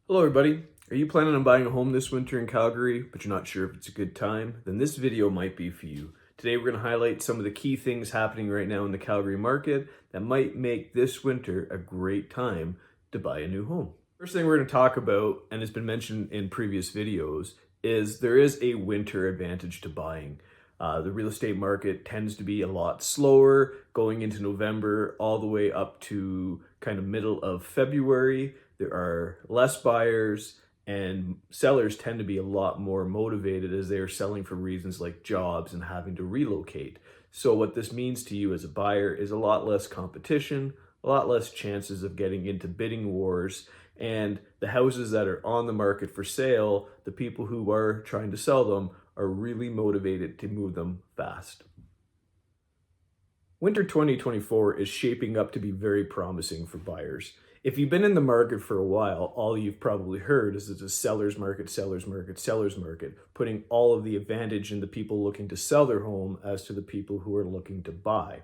Hello everybody. Are you planning on buying a home this winter in Calgary, but you're not sure if it's a good time? Then this video might be for you. Today we're going to highlight some of the key things happening right now in the Calgary market that might make this winter a great time to buy a new home. First thing we're going to talk about, and has been mentioned in previous videos, is there is a winter advantage to buying. The real estate market tends to be a lot slower going into November all the way up to kind of middle of February. There are less buyers and sellers tend to be a lot more motivated as they are selling for reasons like jobs and having to relocate. So what this means to you as a buyer is a lot less competition, a lot less chances of getting into bidding wars, and the houses that are on the market for sale, the people who are trying to sell them are really motivated to move them fast. Winter 2024 is shaping up to be very promising for buyers. If you've been in the market for a while, all you've probably heard is it's a seller's market, seller's market, seller's market, putting all of the advantage in the people looking to sell their home as to the people who are looking to buy.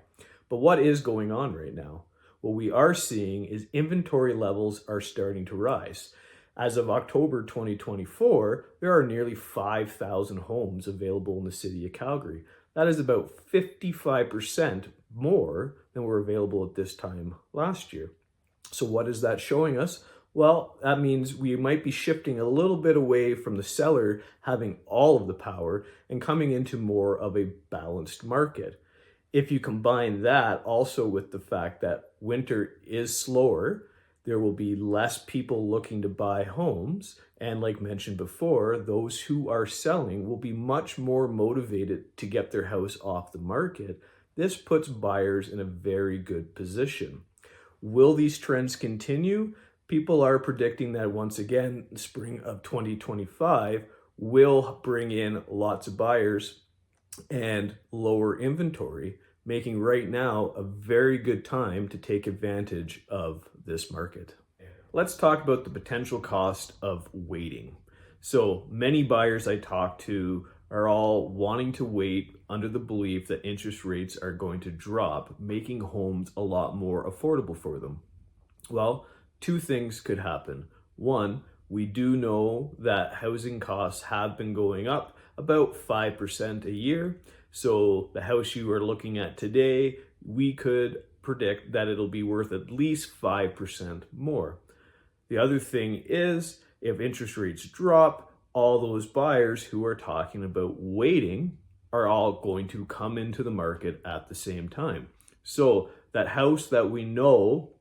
But what is going on right now? What we are seeing is inventory levels are starting to rise. As of October 2024, there are nearly 5,000 homes available in the city of Calgary. That is about 55% more than were available at this time last year. So what is that showing us? Well, that means we might be shifting a little bit away from the seller having all of the power and coming into more of a balanced market. If you combine that also with the fact that winter is slower, there will be less people looking to buy homes. And like mentioned before, those who are selling will be much more motivated to get their house off the market. This puts buyers in a very good position. Will these trends continue? People are predicting that once again, spring of 2025 will bring in lots of buyers and lower inventory, making right now a very good time to take advantage of this market. Let's talk about the potential cost of waiting. So many buyers I talk to are all wanting to wait under the belief that interest rates are going to drop, making homes a lot more affordable for them. Well, two things could happen. One, we do know that housing costs have been going up about 5% a year. So the house you are looking at today, we could predict that it'll be worth at least 5% more. The other thing is, if interest rates drop, all those buyers who are talking about waiting are all going to come into the market at the same time. So that house that we know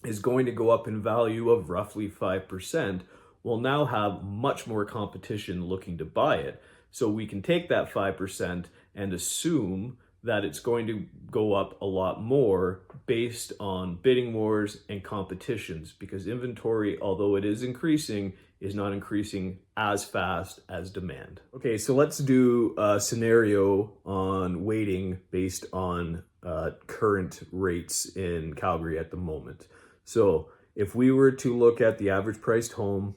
is going to go up in value of roughly 5% will now have much more competition looking to buy it. So we can take that 5% and assume that it's going to go up a lot more based on bidding wars and competitions, because inventory, although it is increasing, is not increasing as fast as demand. Okay, so let's do a scenario on waiting based on current rates in Calgary at the moment. So if we were to look at the average priced home,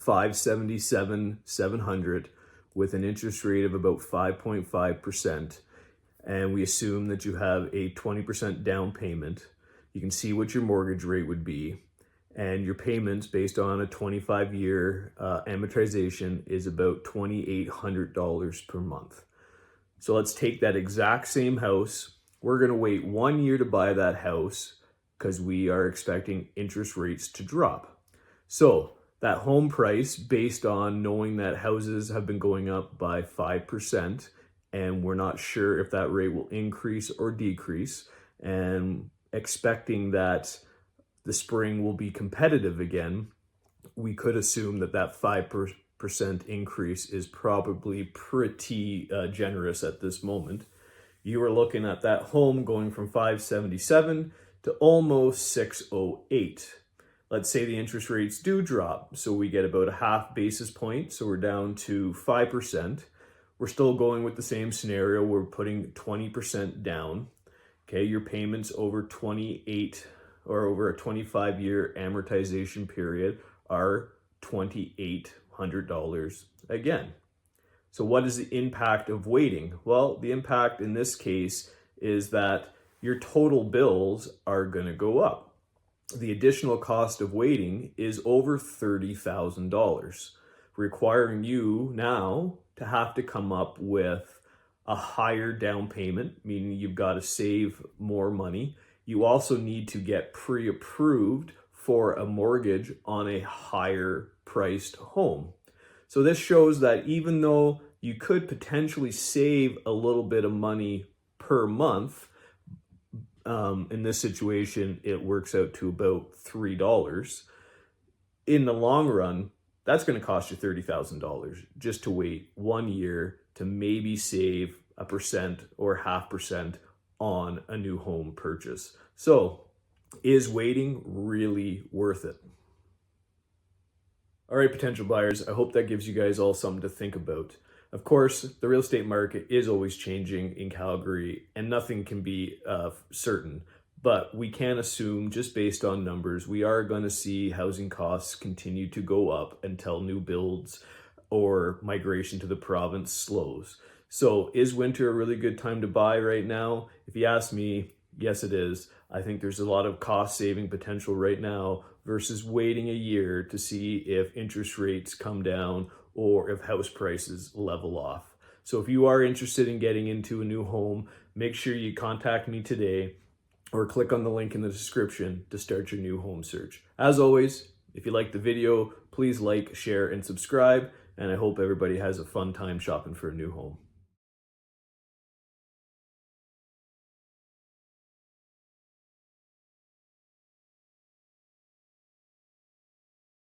577,700 with an interest rate of about 5.5%, and we assume that you have a 20% down payment, you can see what your mortgage rate would be, and your payments based on a 25-year amortization is about $2,800 per month. So let's take that exact same house. We're going to wait 1 year to buy that house because we are expecting interest rates to drop. So that home price, based on knowing that houses have been going up by 5%, and we're not sure if that rate will increase or decrease, and expecting that the spring will be competitive again, we could assume that that 5% increase is probably pretty generous at this moment. You are looking at that home going from 577 to almost 608. Let's say the interest rates do drop, so we get about a half basis point, so we're down to 5%. We're still going with the same scenario. We're putting 20% down. Okay, your payments over 28 or over a 25-year amortization period are $2,800 again. So what is the impact of waiting? Well, the impact in this case is that your total bills are going to go up. the additional cost of waiting is over $30,000, requiring you now to have to come up with a higher down payment, meaning you've got to save more money. You also need to get pre-approved for a mortgage on a higher priced home. So this shows that even though you could potentially save a little bit of money per month, in this situation, it works out to about $3. In the long run, that's going to cost you $30,000 just to wait 1 year to maybe save 1% or 0.5% on a new home purchase. So, is waiting really worth it? All right, potential buyers, I hope that gives you guys all something to think about. Of course, the real estate market is always changing in Calgary and nothing can be certain, but we can assume just based on numbers, we are going to see housing costs continue to go up until new builds or migration to the province slows. So is winter a really good time to buy right now? If you ask me, yes, it is. I think there's a lot of cost saving potential right now versus waiting a year to see if interest rates come down or if house prices level off. So if you are interested in getting into a new home, make sure you contact me today or click on the link in the description to start your new home search. As always, if you like the video, please like, share, and subscribe. And I hope everybody has a fun time shopping for a new home.